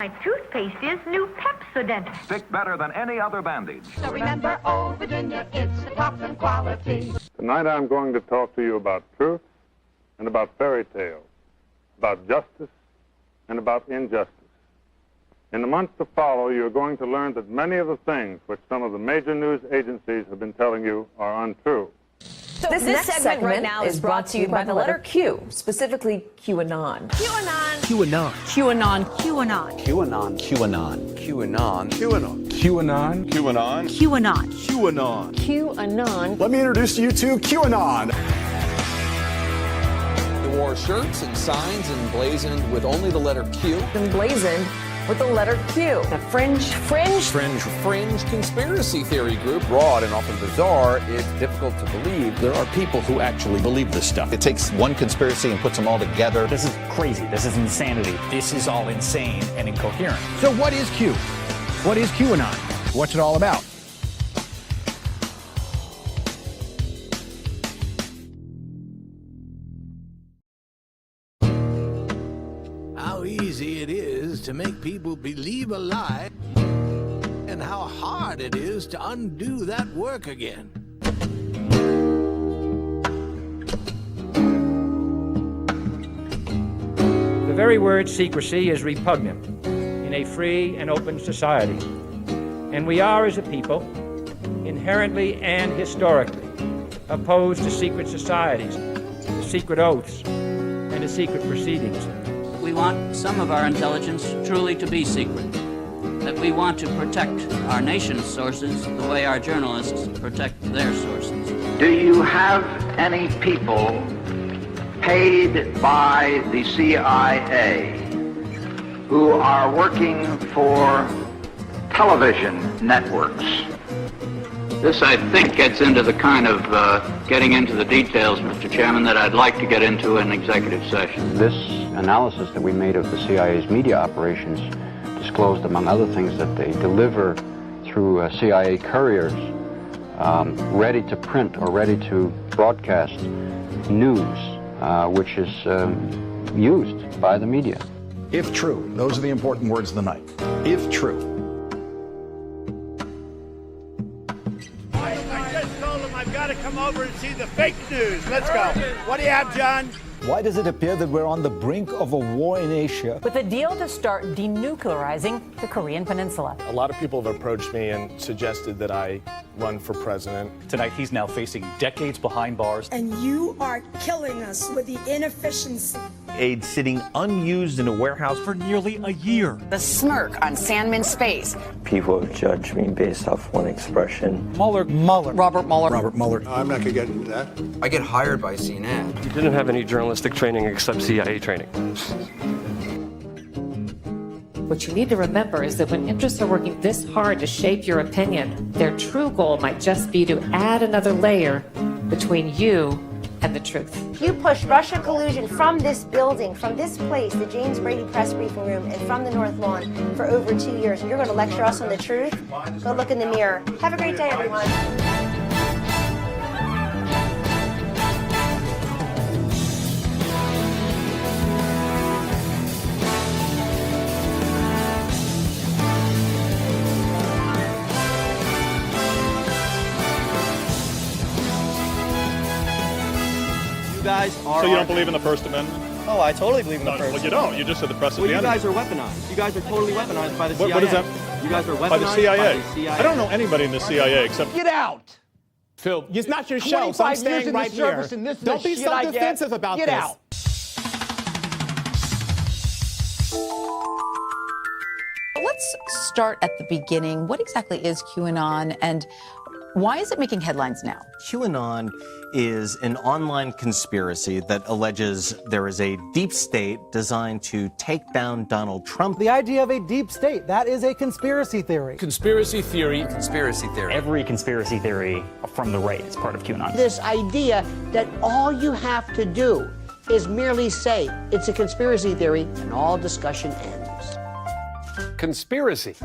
My toothpaste is new Pepsodent. Stick better than any other bandage. So remember, Old Virginia, it's the top in quality. Tonight I'm going to talk to you about truth and about fairy tales, about justice and about injustice. In the months to follow, you're going to learn that many of the things which some of the major news agencies have been telling you are untrue. So this next segment right now is brought to you by the letter Q, specifically QAnon. QAnon. QAnon. QAnon. QAnon. QAnon. QAnon. QAnon. QAnon. QAnon. QAnon. QAnon. QAnon. QAnon. Let me introduce you to QAnon. They wore shirts and signs emblazoned with only the letter Q. Emblazoned with the letter Q. The fringe conspiracy theory group. Broad and often bizarre, it's difficult to believe. There are people who actually believe this stuff. It takes one conspiracy and puts them all together. This is crazy. This is insanity. This is all insane and incoherent. So what is Q? What is QAnon? What's it all about? How easy it is to make people believe a lie, and how hard it is to undo that work again. The very word secrecy is repugnant in a free and open society. And we are, as a people, inherently and historically opposed to secret societies, to secret oaths, and to secret proceedings. We want some of our intelligence truly to be secret, that we want to protect our nation's sources the way our journalists protect their sources. Do you have any people paid by the CIA who are working for television networks? This, I think, gets into the kind of getting into the details, Mr. Chairman, that I'd like to get into in executive session. This analysis that we made of the CIA's media operations disclosed, among other things, that they deliver through CIA couriers ready to print or ready to broadcast news, which is used by the media. If true, those are the important words of the night. If true. I just told him I've got to come over and see the fake news. Let's go. What do you have, John? Why does it appear that we're on the brink of a war in Asia? With a deal to start denuclearizing the Korean Peninsula. A lot of people have approached me and suggested that I run for president. Tonight, he's now facing decades behind bars. And you are killing us with the inefficiency. Aid sitting unused in a warehouse for nearly a year. The smirk on Sandman's face. People have judged me based off one expression. Robert Mueller. I'm not going to get into that. I get hired by CNN. You didn't have any journalistic training except CIA training. What you need to remember is that when interests are working this hard to shape your opinion, their true goal might just be to add another layer between you and the truth. You push Russia collusion from this building, from this place, the James Brady press briefing room, and from the North Lawn for over 2 years, and you're going to lecture us on the truth? Go look in the mirror. Have a great day, everyone. So you don't believe in the First Amendment? Oh, I totally believe in the First Amendment. Well, you don't. You just said the press is the enemy. You guys are weaponized. You guys are totally weaponized by the CIA. What is that? You guys are weaponized by the CIA. By the CIA. I don't know anybody in the CIA except... Get out! Phil, it's not your show, so I'm staying right here. Don't be so defensive about this. Get out! Let's start at the beginning. What exactly is QAnon, and why is it making headlines now? QAnon is an online conspiracy that alleges there is a deep state designed to take down Donald Trump. The idea of a deep state, that is a conspiracy theory. Conspiracy theory. Conspiracy theory. Every conspiracy theory from the right is part of QAnon. This idea that all you have to do is merely say it's a conspiracy theory and all discussion ends. Conspiracy.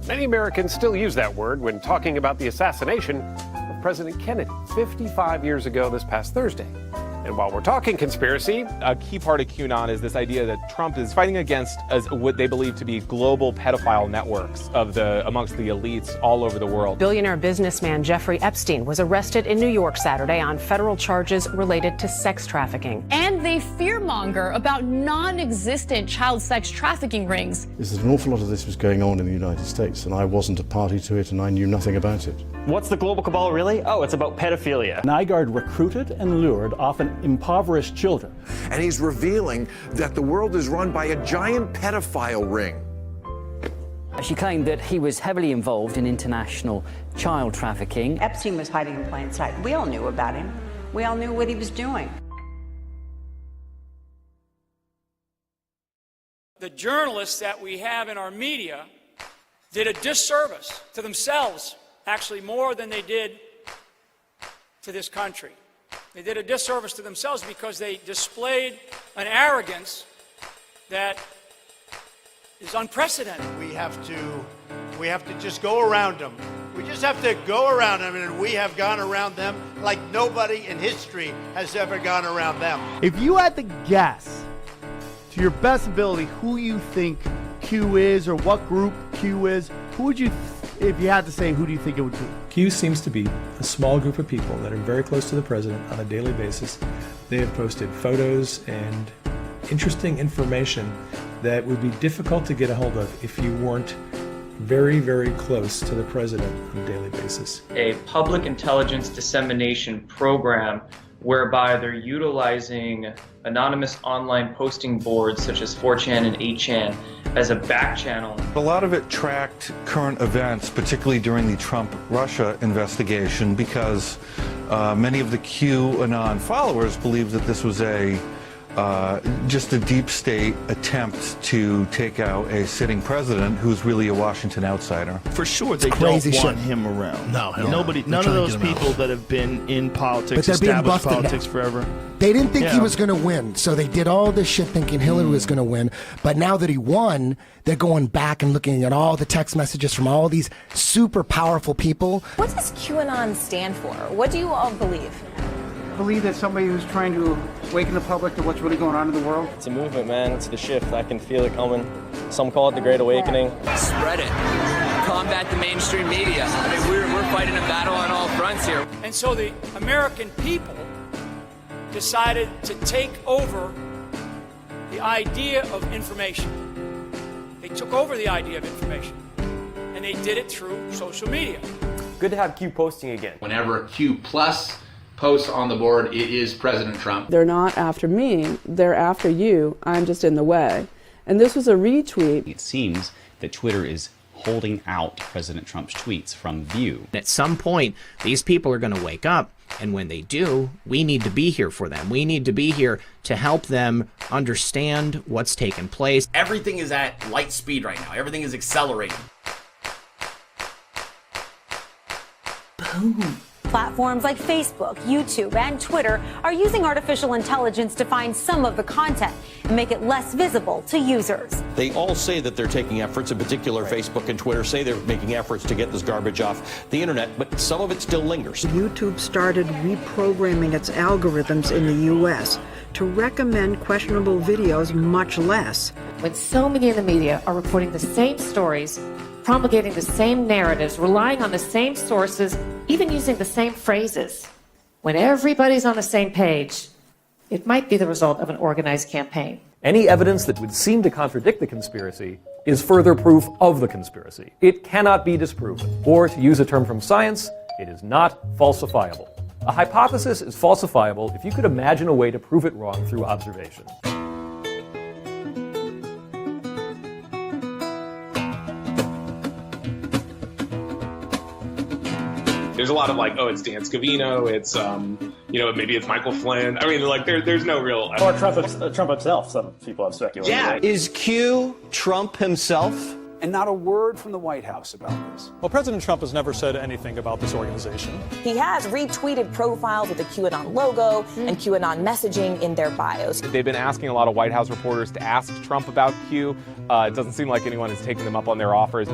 Many Americans still use that word when talking about the assassination of President Kennedy 55 years ago this past Thursday. And while we're talking conspiracy, A key part of QAnon is this idea that Trump is fighting against what they believe to be global pedophile networks amongst the elites all over the world. Billionaire businessman Jeffrey Epstein was arrested in New York Saturday on federal charges related to sex trafficking. And they fearmonger about non-existent child sex trafficking rings. There's an awful lot of this was going on in the United States, and I wasn't a party to it, and I knew nothing about it. What's the global cabal really? Oh, it's about pedophilia. Nygaard recruited and lured often impoverished children. And he's revealing that the world is run by a giant pedophile ring. She claimed that he was heavily involved in international child trafficking. Epstein was hiding in plain sight. We all knew about him. We all knew what he was doing. The journalists that we have in our media did a disservice to themselves, actually more than they did to this country. They did a disservice to themselves because they displayed an arrogance that is unprecedented. We have to just go around them. We just have to go around them, and we have gone around them like nobody in history has ever gone around them. If you had to guess, to your best ability, who you think Q is or what group Q is, who would you, if you had to say, who do you think it would be? Q seems to be a small group of people that are very close to the president on a daily basis. They have posted photos and interesting information that would be difficult to get a hold of if you weren't very, very close to the president on a daily basis. A public intelligence dissemination program whereby they're utilizing anonymous online posting boards such as 4chan and 8chan as a back channel. A lot of it tracked current events, particularly during the Trump-Russia investigation, because many of the QAnon followers believed that this was just a deep state attempt to take out a sitting president who's really a Washington outsider. For sure, they don't want him around. No, nobody, none of those people that have been in politics, established politics forever. They didn't think he was going to win, so they did all this shit thinking Hillary was going to win. But now that he won, they're going back and looking at all the text messages from all these super powerful people. What does QAnon stand for? What do you all believe? Believe that somebody who's trying to awaken the public to what's really going on in the world? It's a movement, man. It's the shift. I can feel it coming. Some call it the Great Awakening. Spread it. Combat the mainstream media. I mean, we're fighting a battle on all fronts here. And so the American people decided to take over the idea of information. They took over the idea of information, and they did it through social media. Good to have Q posting again. Whenever Q plus posts on the board, it is President Trump. They're not after me, they're after you. I'm just in the way. And this was a retweet. It seems that Twitter is holding out President Trump's tweets from view. At some point, these people are going to wake up, and when they do, we need to be here for them. We need to be here to help them understand what's taken place. Everything is at light speed right now. Everything is accelerating. Boom. Platforms like Facebook, YouTube, and Twitter are using artificial intelligence to find some of the content and make it less visible to users. They all say that they're taking efforts, in particular Facebook and Twitter say they're making efforts to get this garbage off the internet, but some of it still lingers. YouTube started reprogramming its algorithms in the U.S. to recommend questionable videos much less. When so many in the media are reporting the same stories, promulgating the same narratives, relying on the same sources, even using the same phrases. When everybody's on the same page, it might be the result of an organized campaign. Any evidence that would seem to contradict the conspiracy is further proof of the conspiracy. It cannot be disproven. Or, to use a term from science, it is not falsifiable. A hypothesis is falsifiable if you could imagine a way to prove it wrong through observation. There's a lot of like, oh, it's Dan Scavino, it's maybe it's Michael Flynn. I mean, like there's no real. Or Trump himself. Some people have speculated. Yeah, is Q Trump himself? And not a word from the White House about this. Well, President Trump has never said anything about this organization. He has retweeted profiles with the QAnon logo and QAnon messaging in their bios. They've been asking a lot of White House reporters to ask Trump about Q. It doesn't seem like anyone is taking them up on their offers.